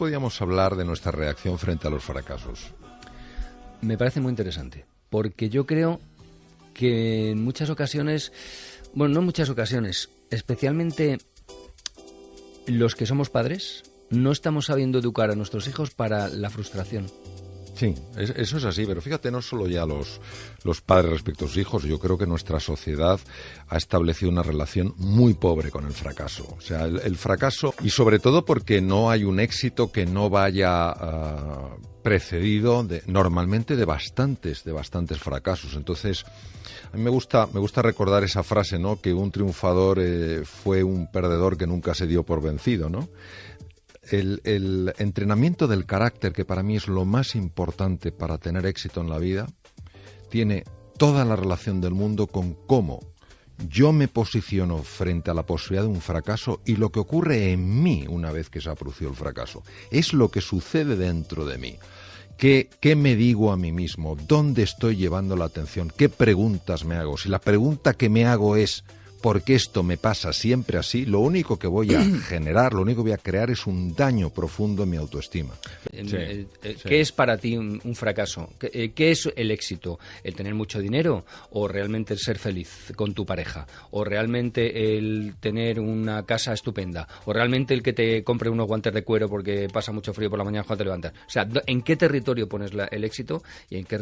podíamos hablar de nuestra reacción frente a los fracasos. Me parece muy interesante, porque yo creo que en muchas ocasiones, bueno, no en muchas ocasiones, especialmente los que somos padres, no estamos sabiendo educar a nuestros hijos para la frustración. Sí, eso es así, pero fíjate, no solo ya los padres respecto a sus hijos, yo creo que nuestra sociedad ha establecido una relación muy pobre con el fracaso. O sea, el fracaso, y sobre todo porque no hay un éxito que no vaya precedido normalmente de bastantes fracasos. Entonces, a mí me gusta recordar esa frase, ¿no? Que un triunfador fue un perdedor que nunca se dio por vencido, ¿no? El entrenamiento del carácter, que para mí es lo más importante para tener éxito en la vida, tiene toda la relación del mundo con cómo yo me posiciono frente a la posibilidad de un fracaso y lo que ocurre en mí una vez que se ha producido el fracaso. Es lo que sucede dentro de mí. ¿Qué me digo a mí mismo? ¿Dónde estoy llevando la atención? ¿Qué preguntas me hago? Si la pregunta que me hago es ¿por qué esto me pasa siempre así? Lo único que voy a generar, lo único que voy a crear es un daño profundo en mi autoestima. Sí. ¿Qué es para ti un fracaso? ¿Qué es el éxito? ¿El tener mucho dinero? ¿O realmente el ser feliz con tu pareja? ¿O realmente el tener una casa estupenda? ¿O realmente el que te compre unos guantes de cuero porque pasa mucho frío por la mañana cuando te levantas? O sea, ¿en qué territorio pones el éxito y en qué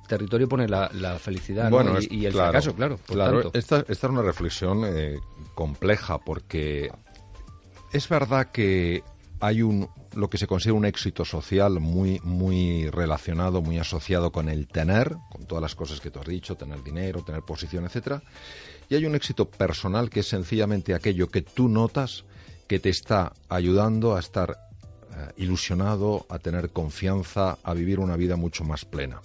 territorio pones la felicidad, bueno, ¿no? y el fracaso, claro. Claro, esta es una reflexión compleja, porque es verdad que hay lo que se considera un éxito social muy relacionado, muy asociado con el tener, con todas las cosas que tú has dicho, tener dinero, tener posición, etcétera. Y hay un éxito personal que es sencillamente aquello que tú notas que te está ayudando a estar ilusionado, a tener confianza, a vivir una vida mucho más plena.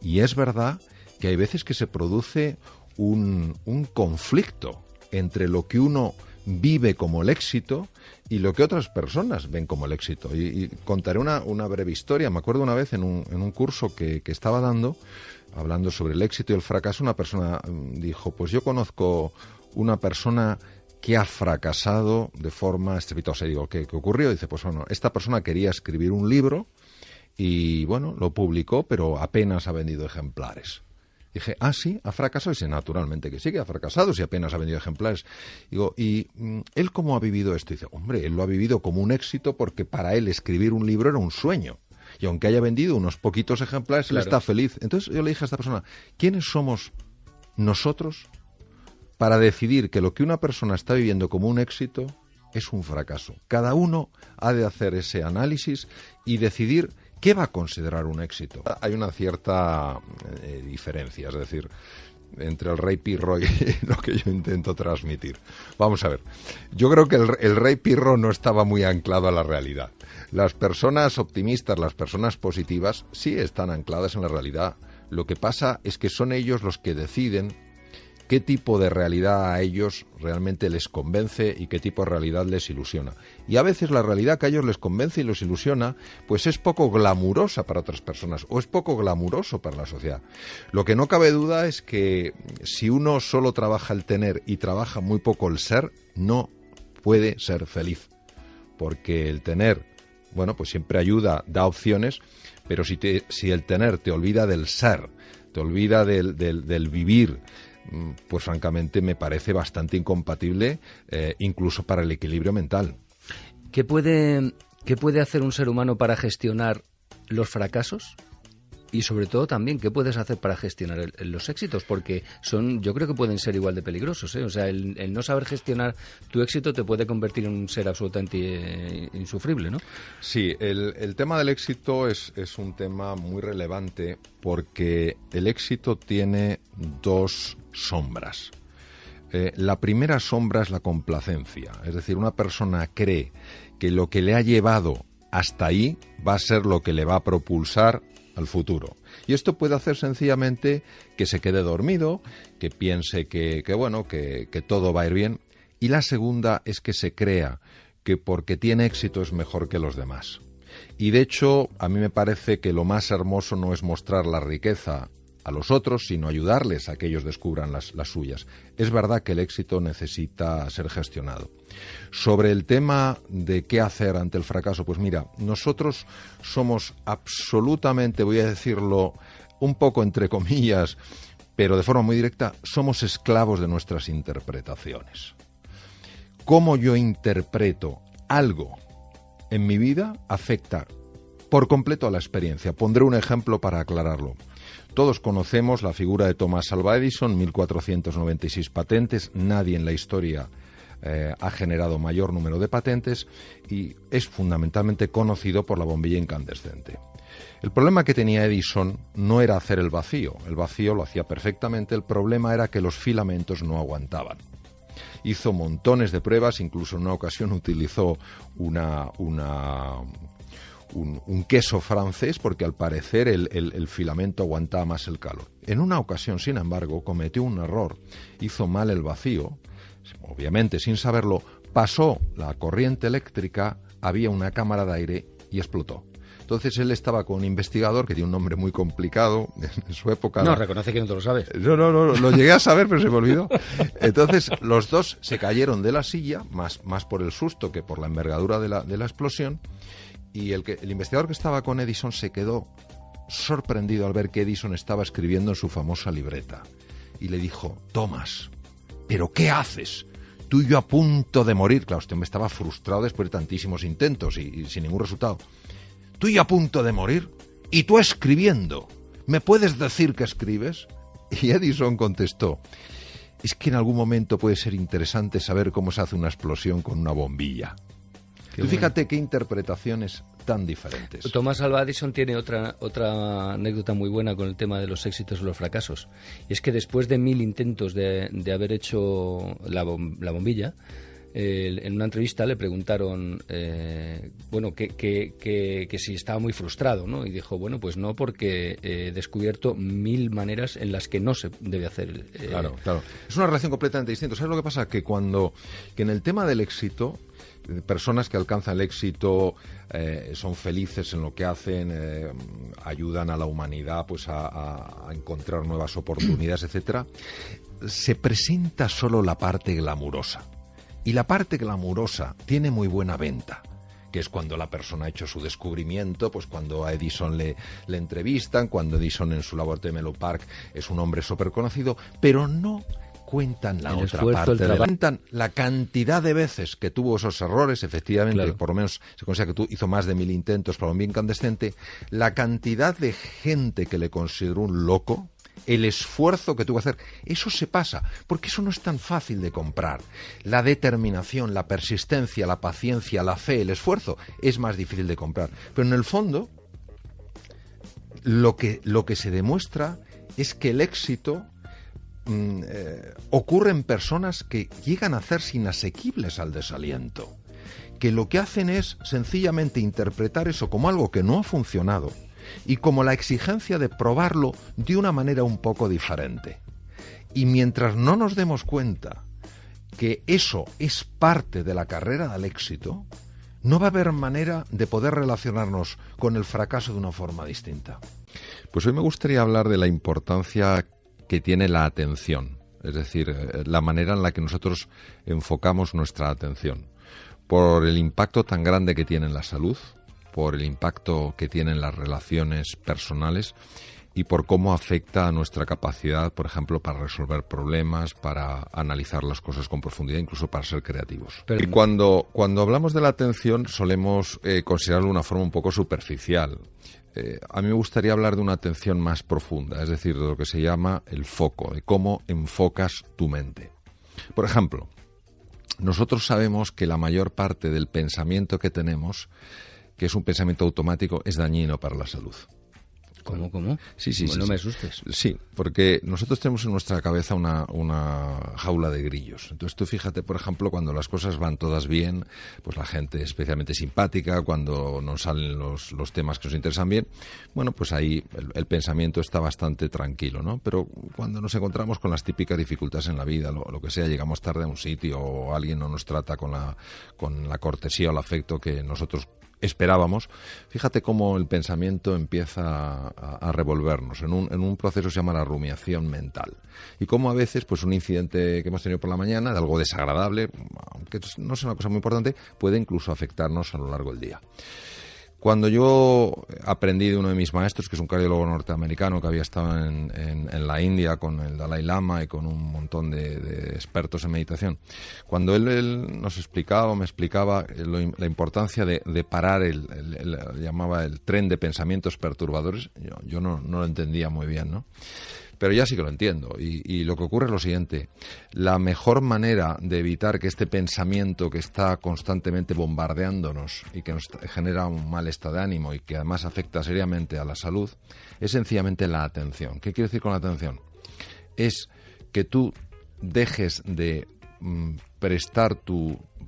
Y es verdad que hay veces que se produce un conflicto entre lo que uno vive como el éxito y lo que otras personas ven como el éxito. Y contaré una breve historia. Me acuerdo una vez en un curso que estaba dando, hablando sobre el éxito y el fracaso, una persona dijo, pues yo conozco una persona que ha fracasado de forma estrepitosa. Y digo, ¿qué ocurrió? Dice, pues bueno, esta persona quería escribir un libro y bueno, lo publicó, pero apenas ha vendido ejemplares. Dije, sí, ha fracasado. Y dice, naturalmente que sí, que ha fracasado, si apenas ha vendido ejemplares. Digo, ¿y él cómo ha vivido esto? Y dice, hombre, él lo ha vivido como un éxito porque para él escribir un libro era un sueño. Y aunque haya vendido unos poquitos ejemplares, claro, él está feliz. Entonces yo le dije a esta persona, ¿quiénes somos nosotros para decidir que lo que una persona está viviendo como un éxito es un fracaso? Cada uno ha de hacer ese análisis y decidir ¿qué va a considerar un éxito? Hay una cierta diferencia, es decir, entre el rey Pirro y lo que yo intento transmitir. Vamos a ver, yo creo que el rey Pirro no estaba muy anclado a la realidad. Las personas optimistas, las personas positivas, sí están ancladas en la realidad. Lo que pasa es que son ellos los que deciden qué tipo de realidad a ellos realmente les convence y qué tipo de realidad les ilusiona. Y a veces la realidad que a ellos les convence y los ilusiona, pues es poco glamurosa para otras personas o es poco glamuroso para la sociedad. Lo que no cabe duda es que si uno solo trabaja el tener y trabaja muy poco el ser, no puede ser feliz. Porque el tener, bueno, pues siempre ayuda, da opciones, pero si el tener te olvida del ser, te olvida del vivir, pues francamente me parece bastante incompatible, incluso para el equilibrio mental. ¿Qué puede hacer un ser humano para gestionar los fracasos? Y sobre todo también, ¿qué puedes hacer para gestionar los éxitos? Porque yo creo que pueden ser igual de peligrosos, ¿eh? O sea, el no saber gestionar tu éxito te puede convertir en un ser absolutamente insufrible, ¿no? Sí, el tema del éxito es un tema muy relevante porque el éxito tiene dos sombras. La primera sombra es la complacencia, es decir, una persona cree que lo que le ha llevado hasta ahí va a ser lo que le va a propulsar al futuro. Y esto puede hacer sencillamente que se quede dormido, que piense que todo va a ir bien. Y la segunda es que se crea que porque tiene éxito es mejor que los demás. Y de hecho, a mí me parece que lo más hermoso no es mostrar la riqueza a los otros, sino ayudarles a que ellos descubran las suyas. Es verdad que el éxito necesita ser gestionado. Sobre el tema de qué hacer ante el fracaso, pues mira, nosotros somos absolutamente, voy a decirlo un poco entre comillas, pero de forma muy directa, somos esclavos de nuestras interpretaciones. Cómo yo interpreto algo en mi vida afecta por completo a la experiencia. Pondré un ejemplo para aclararlo. Todos conocemos la figura de Thomas Alva Edison, 1496 patentes. Nadie en la historia ha generado mayor número de patentes y es fundamentalmente conocido por la bombilla incandescente. El problema que tenía Edison no era hacer el vacío lo hacía perfectamente, el problema era que los filamentos no aguantaban. Hizo montones de pruebas, incluso en una ocasión utilizó un queso francés porque al parecer el filamento aguantaba más el calor. En una ocasión, sin embargo, cometió un error, hizo mal el vacío, obviamente sin saberlo, pasó la corriente eléctrica, había una cámara de aire y explotó. Entonces él estaba con un investigador que tiene un nombre muy complicado en su época. No, reconoce que no te lo sabes. No, lo llegué a saber, pero se me olvidó. Entonces los dos se cayeron de la silla, más por el susto que por la envergadura de la explosión, y el investigador que estaba con Edison se quedó sorprendido al ver que Edison estaba escribiendo en su famosa libreta. Y le dijo: Thomas, ¿pero qué haces? Tú y yo a punto de morir. Claro, usted me estaba frustrado después de tantísimos intentos y sin ningún resultado. Tú y yo a punto de morir, y tú escribiendo. ¿Me puedes decir qué escribes? Y Edison contestó: es que en algún momento puede ser interesante saber cómo se hace una explosión con una bombilla. Tú fíjate qué interpretaciones tan diferentes. Thomas Alva Edison tiene otra anécdota muy buena con el tema de los éxitos y los fracasos. Y es que después de 1000 intentos de haber hecho la bombilla, en una entrevista le preguntaron que si estaba muy frustrado, ¿no? Y dijo, bueno, pues no, porque he descubierto 1000 maneras en las que no se debe hacer. Claro. Es una relación completamente distinta. ¿Sabes lo que pasa? Que en el tema del éxito, personas que alcanzan el éxito son felices en lo que hacen, ayudan a la humanidad pues a encontrar nuevas oportunidades, etcétera, se presenta solo la parte glamurosa. Y la parte glamurosa tiene muy buena venta, que es cuando la persona ha hecho su descubrimiento, pues cuando a Edison le entrevistan, cuando Edison en su laboratorio de Menlo Park es un hombre súper conocido, pero no cuentan la otra parte. Cuentan la cantidad de veces que tuvo esos errores, efectivamente, claro. Por lo menos se considera que hizo más de 1000 intentos para un bien incandescente, la cantidad de gente que le consideró un loco, el esfuerzo que tuvo que hacer, eso se pasa, porque eso no es tan fácil de comprar. La determinación, la persistencia, la paciencia, la fe, el esfuerzo, es más difícil de comprar. Pero en el fondo, lo que se demuestra es que el éxito ocurre en personas que llegan a hacerse inasequibles al desaliento, que lo que hacen es sencillamente interpretar eso como algo que no ha funcionado y como la exigencia de probarlo de una manera un poco diferente. Y mientras no nos demos cuenta que eso es parte de la carrera del éxito, no va a haber manera de poder relacionarnos con el fracaso de una forma distinta. Pues hoy me gustaría hablar de la importancia que tiene la atención, es decir, la manera en la que nosotros enfocamos nuestra atención, por el impacto tan grande que tiene en la salud, por el impacto que tienen las relaciones personales y por cómo afecta a nuestra capacidad, por ejemplo, para resolver problemas, para analizar las cosas con profundidad, incluso para ser creativos. Y cuando hablamos de la atención solemos considerarlo de una forma un poco superficial. A mí me gustaría hablar de una atención más profunda, es decir, de lo que se llama el foco, de cómo enfocas tu mente. Por ejemplo, nosotros sabemos que la mayor parte del pensamiento que tenemos, que es un pensamiento automático, es dañino para la salud. ¿Cómo? Sí. No me asustes. Sí, porque nosotros tenemos en nuestra cabeza una jaula de grillos. Entonces tú fíjate, por ejemplo, cuando las cosas van todas bien, pues la gente es especialmente simpática, cuando nos salen los temas que nos interesan bien, bueno, pues ahí el pensamiento está bastante tranquilo, ¿no? Pero cuando nos encontramos con las típicas dificultades en la vida, lo que sea, llegamos tarde a un sitio o alguien no nos trata con la cortesía o el afecto que nosotros esperábamos, fíjate cómo el pensamiento empieza a revolvernos en un proceso que se llama la rumiación mental. Y cómo a veces, pues un incidente que hemos tenido por la mañana, de algo desagradable, aunque no sea una cosa muy importante, puede incluso afectarnos a lo largo del día. Cuando yo aprendí de uno de mis maestros, que es un cardiólogo norteamericano que había estado en la India con el Dalai Lama y con un montón de expertos en meditación, cuando él nos explicaba o me explicaba la importancia de parar llamaba el tren de pensamientos perturbadores, yo no lo entendía muy bien, ¿no? Pero ya sí que lo entiendo. Y lo que ocurre es lo siguiente. La mejor manera de evitar que este pensamiento que está constantemente bombardeándonos y que nos genera un mal estado de ánimo y que además afecta seriamente a la salud es sencillamente la atención. ¿Qué quiero decir con la atención? Es que tú dejes de prestar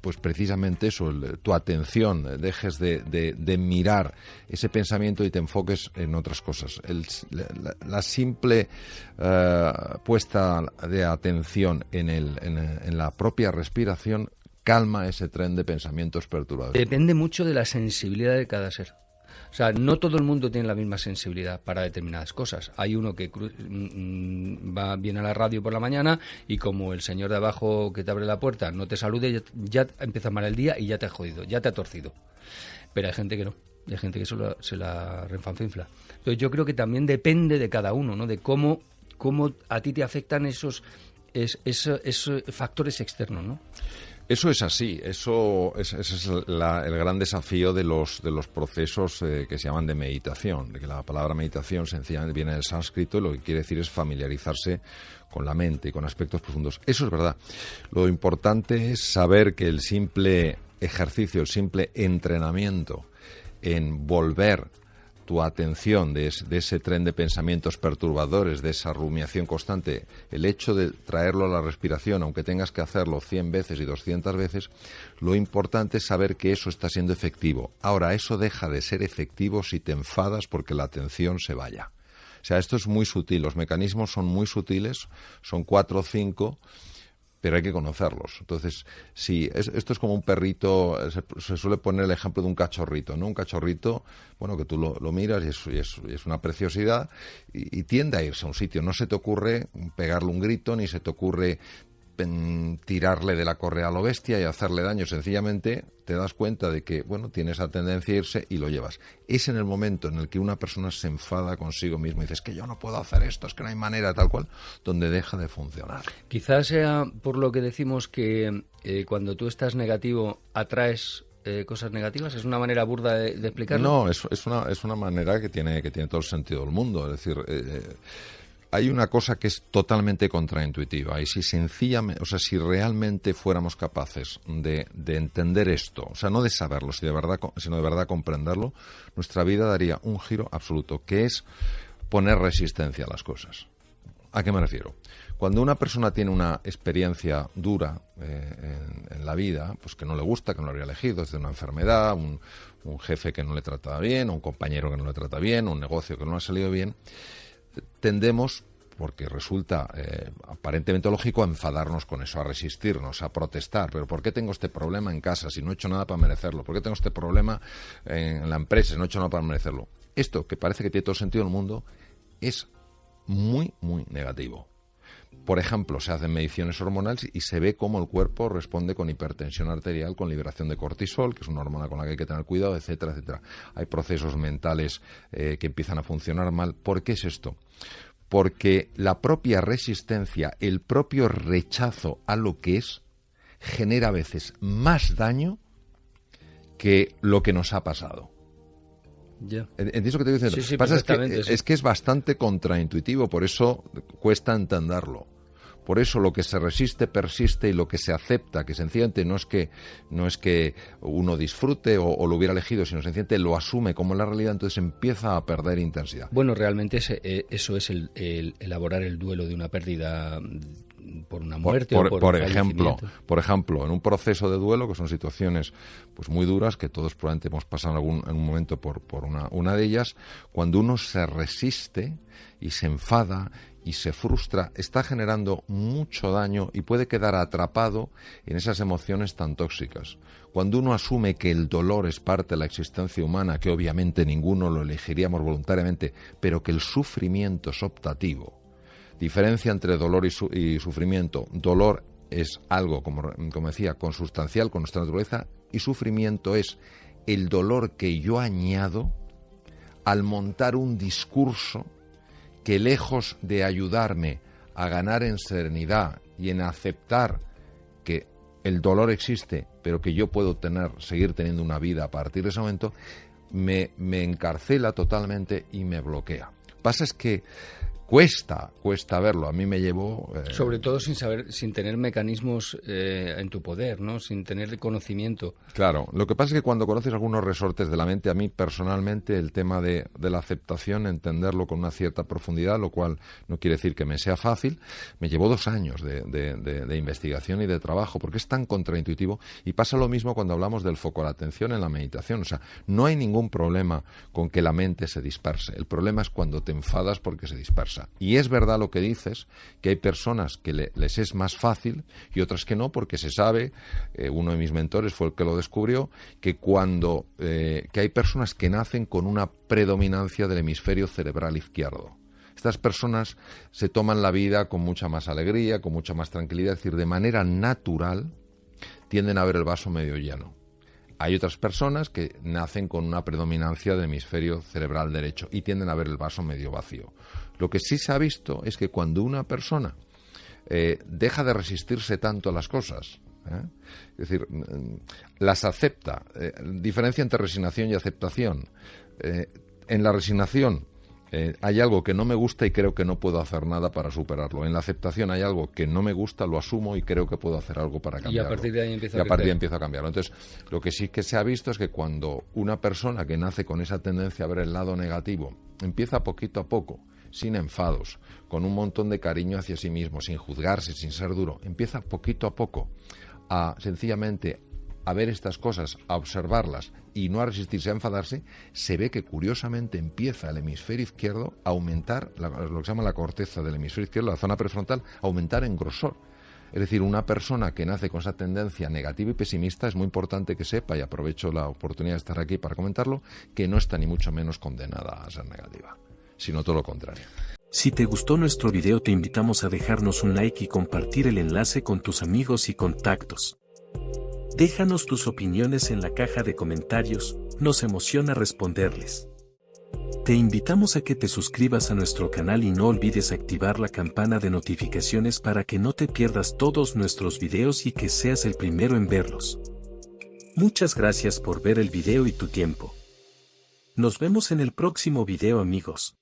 pues precisamente eso, tu atención, dejes de mirar ese pensamiento y te enfoques en otras cosas. La simple puesta de atención en la propia respiración calma ese tren de pensamientos perturbadores. Depende mucho de la sensibilidad de cada ser. O sea, no todo el mundo tiene la misma sensibilidad para determinadas cosas. Hay uno que viene a la radio por la mañana y como el señor de abajo que te abre la puerta no te salude, ya empieza mal el día y ya te ha jodido, ya te ha torcido. Pero hay gente que no, hay gente que se la refanfinfla. Entonces yo creo que también depende de cada uno, ¿no? De cómo a ti te afectan esos factores externos, ¿no? Eso es así, ese es el gran desafío de los procesos que se llaman de meditación, de que la palabra meditación sencillamente viene del sánscrito y lo que quiere decir es familiarizarse con la mente y con aspectos profundos. Eso es verdad. Lo importante es saber que el simple ejercicio, el simple entrenamiento en volver tu atención de ese tren de pensamientos perturbadores, de esa rumiación constante, el hecho de traerlo a la respiración, aunque tengas que hacerlo 100 veces y 200 veces, lo importante es saber que eso está siendo efectivo. Ahora, eso deja de ser efectivo si te enfadas porque la atención se vaya. O sea, esto es muy sutil, los mecanismos son muy sutiles, son 4 o 5, pero hay que conocerlos. Entonces, sí, esto es como un perrito, se suele poner el ejemplo de un cachorrito, ¿no? Un cachorrito, bueno, que tú lo miras y es una preciosidad y tiende a irse a un sitio. No se te ocurre pegarle un grito, ni se te ocurre tirarle de la correa a lo bestia y hacerle daño. Sencillamente te das cuenta de que, bueno, tiene esa tendencia a irse y lo llevas. Es en el momento en el que una persona se enfada consigo misma y dice, es que yo no puedo hacer esto, es que no hay manera, tal cual, donde deja de funcionar. Quizás sea por lo que decimos que cuando tú estás negativo atraes cosas negativas. ¿Es una manera burda de explicarlo? No, es una manera que tiene todo el sentido del mundo. Es decir, hay una cosa que es totalmente contraintuitiva y si realmente fuéramos capaces de entender esto, o sea, no de saberlo, sino de verdad comprenderlo, nuestra vida daría un giro absoluto, que es poner resistencia a las cosas. ¿A qué me refiero? Cuando una persona tiene una experiencia dura en la vida, pues que no le gusta, que no lo habría elegido, desde una enfermedad, un jefe que no le trata bien, un compañero que no le trata bien, un negocio que no le ha salido bien, tendemos, porque resulta aparentemente lógico, a enfadarnos con eso, a resistirnos, a protestar. ¿Pero por qué tengo este problema en casa si no he hecho nada para merecerlo? ¿Por qué tengo este problema en la empresa si no he hecho nada para merecerlo? Esto, que parece que tiene todo el sentido del mundo, es muy, muy negativo. Por ejemplo, se hacen mediciones hormonales y se ve cómo el cuerpo responde con hipertensión arterial, con liberación de cortisol, que es una hormona con la que hay que tener cuidado, etcétera, etcétera. Hay procesos mentales que empiezan a funcionar mal. ¿Por qué es esto? Porque la propia resistencia, el propio rechazo a lo que es, genera a veces más daño que lo que nos ha pasado. Yeah. ¿Entiendes lo que te estoy diciendo? Sí, Pasa perfectamente. es que es bastante contraintuitivo, por eso cuesta entenderlo. Por eso lo que se resiste persiste y lo que se acepta, que sencillamente no es que uno disfrute o lo hubiera elegido, sino sencillamente lo asume como la realidad, entonces empieza a perder intensidad. Bueno, realmente eso es el elaborar el duelo de una pérdida por una muerte o por por ejemplo, en un proceso de duelo, que son situaciones pues muy duras, que todos probablemente hemos pasado en un momento por una de ellas, cuando uno se resiste y se enfada y se frustra, está generando mucho daño y puede quedar atrapado en esas emociones tan tóxicas. Cuando uno asume que el dolor es parte de la existencia humana, que obviamente ninguno lo elegiríamos voluntariamente, pero que el sufrimiento es optativo, diferencia entre dolor y sufrimiento. Dolor es algo, como decía, consustancial con nuestra naturaleza, y sufrimiento es el dolor que yo añado al montar un discurso que, lejos de ayudarme a ganar en serenidad y en aceptar que el dolor existe, pero que yo puedo seguir teniendo una vida a partir de ese momento, me encarcela totalmente y me bloquea. Pasa es que cuesta verlo. A mí me llevó... Sobre todo sin tener mecanismos en tu poder, ¿no? Sin tener conocimiento. Claro. Lo que pasa es que cuando conoces algunos resortes de la mente, a mí personalmente el tema de la aceptación, entenderlo con una cierta profundidad, lo cual no quiere decir que me sea fácil, me llevó 2 años de investigación y de trabajo, porque es tan contraintuitivo. Y pasa lo mismo cuando hablamos del foco de la atención en la meditación. O sea, no hay ningún problema con que la mente se disperse. El problema es cuando te enfadas porque se dispersa. Y es verdad lo que dices, que hay personas que les es más fácil y otras que no, porque se sabe, uno de mis mentores fue el que lo descubrió, que que hay personas que nacen con una predominancia del hemisferio cerebral izquierdo. Estas personas se toman la vida con mucha más alegría, con mucha más tranquilidad, es decir, de manera natural tienden a ver el vaso medio lleno. Hay otras personas que nacen con una predominancia del hemisferio cerebral derecho y tienden a ver el vaso medio vacío. Lo que sí se ha visto es que cuando una persona deja de resistirse tanto a las cosas, es decir, las acepta, diferencia entre resignación y aceptación. En la resignación hay algo que no me gusta y creo que no puedo hacer nada para superarlo. En la aceptación hay algo que no me gusta, lo asumo y creo que puedo hacer algo para cambiarlo. Y a partir de ahí empiezo a cambiarlo. Entonces, lo que sí que se ha visto es que cuando una persona que nace con esa tendencia a ver el lado negativo empieza poquito a poco, sin enfados, con un montón de cariño hacia sí mismo, sin juzgarse, sin ser duro, empieza poquito a poco a sencillamente a ver estas cosas, a observarlas y no a resistirse a enfadarse, se ve que curiosamente empieza el hemisferio izquierdo a aumentar, lo que se llama la corteza del hemisferio izquierdo, la zona prefrontal, a aumentar en grosor. Es decir, una persona que nace con esa tendencia negativa y pesimista, es muy importante que sepa, y aprovecho la oportunidad de estar aquí para comentarlo, que no está ni mucho menos condenada a ser negativa, sino todo lo contrario. Si te gustó nuestro video, te invitamos a dejarnos un like y compartir el enlace con tus amigos y contactos. Déjanos tus opiniones en la caja de comentarios, nos emociona responderles. Te invitamos a que te suscribas a nuestro canal y no olvides activar la campana de notificaciones para que no te pierdas todos nuestros videos y que seas el primero en verlos. Muchas gracias por ver el video y tu tiempo. Nos vemos en el próximo video, amigos.